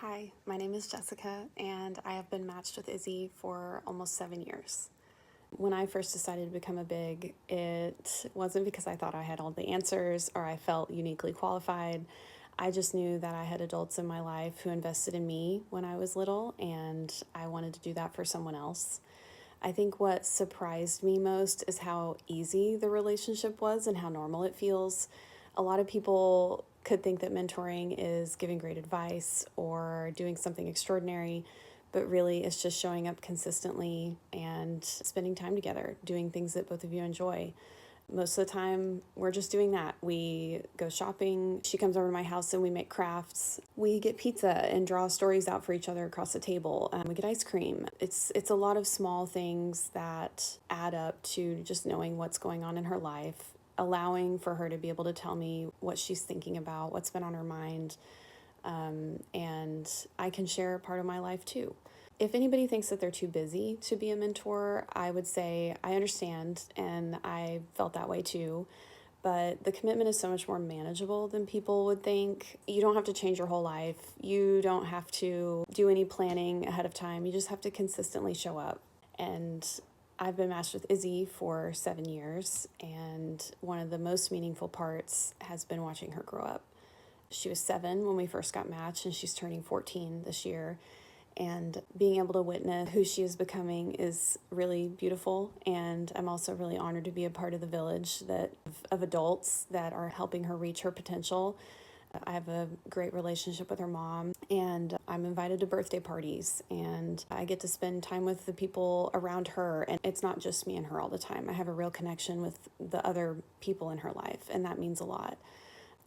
Hi, my name is Jessica, and I have been matched with Izzy for almost 7 years. When I first decided to become a big, it wasn't because I thought I had all the answers or I felt uniquely qualified. I just knew that I had adults in my life who invested in me when I was little, and I wanted to do that for someone else. I think what surprised me most is how easy the relationship was and how normal it feels. A lot of people could think that mentoring is giving great advice or doing something extraordinary, but really it's just showing up consistently and spending time together, doing things that both of you enjoy. Most of the time, we're just doing that. We go shopping. She comes over to my house and we make crafts. We get pizza and draw stories out for each other across the table. We get ice cream. It's a lot of small things that add up to just knowing what's going on in her life, allowing for her to be able to tell me what she's thinking about, what's been on her mind, and I can share part of my life too. If anybody thinks that they're too busy to be a mentor, I would say I understand, and I felt that way too. But the commitment is so much more manageable than people would think. You don't have to change your whole life. You don't have to do any planning ahead of time. You just have to consistently show up. And I've been matched with Izzy for 7 years, and one of the most meaningful parts has been watching her grow up. She was 7 when we first got matched, and she's turning 14 this year. And being able to witness who she is becoming is really beautiful. And I'm also really honored to be a part of the village of adults that are helping her reach her potential. I have a great relationship with her mom, and I'm invited to birthday parties, and I get to spend time with the people around her. And it's not just me and her all the time. I have a real connection with the other people in her life, and that means a lot.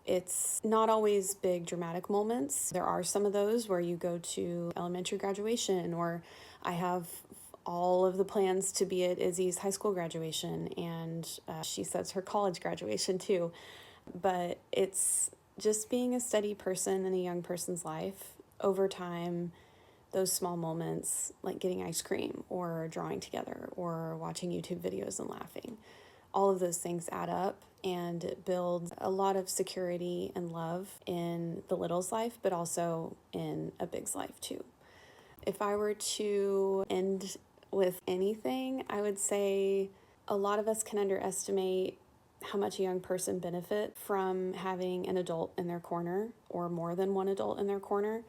It's not always big dramatic moments. There are some of those where you go to elementary graduation, or I have all of the plans to be at Izzy's high school graduation, and she sets her college graduation too. But it's just being a steady person in a young person's life over time. Those small moments, like getting ice cream or drawing together or watching YouTube videos and laughing, all of those things add up, and it builds a lot of security and love in the little's life, but also in a big's life too. If I were to end with anything, I would say a lot of us can underestimate how much a young person benefit from having an adult in their corner, or more than one adult in their corner.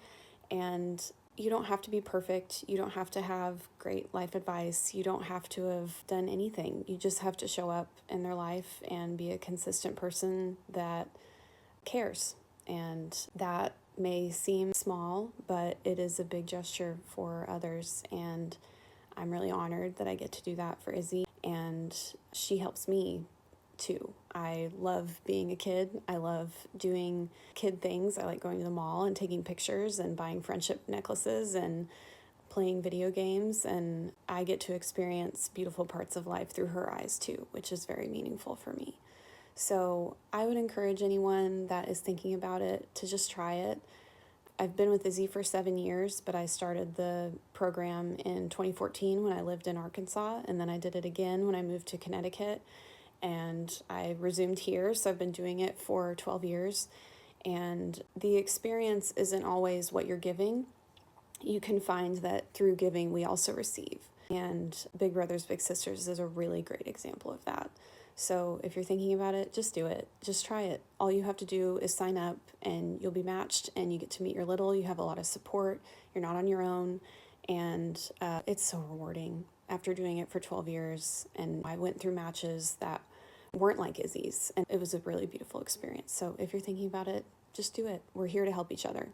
And you don't have to be perfect. You don't have to have great life advice. You don't have to have done anything. You just have to show up in their life and be a consistent person that cares. And that may seem small, but it is a big gesture for others. And I'm really honored that I get to do that for Izzy. And she helps me too. I love being a kid. I love doing kid things. I like going to the mall and taking pictures and buying friendship necklaces and playing video games. And I get to experience beautiful parts of life through her eyes too, which is very meaningful for me. So I would encourage anyone that is thinking about it to just try it. I've been with Izzy for 7 years, but I started the program in 2014 when I lived in Arkansas, and then I did it again when I moved to Connecticut. And I resumed here, so I've been doing it for 12 years. And the experience isn't always what you're giving. You can find that through giving, we also receive. And Big Brothers Big Sisters is a really great example of that. So if you're thinking about it, just do it. Just try it. All you have to do is sign up, and you'll be matched, and you get to meet your little. You have a lot of support. You're not on your own. And it's so rewarding after doing it for 12 years. And I went through matches that weren't like Izzy's, and it was a really beautiful experience. So if you're thinking about it, just do it. We're here to help each other.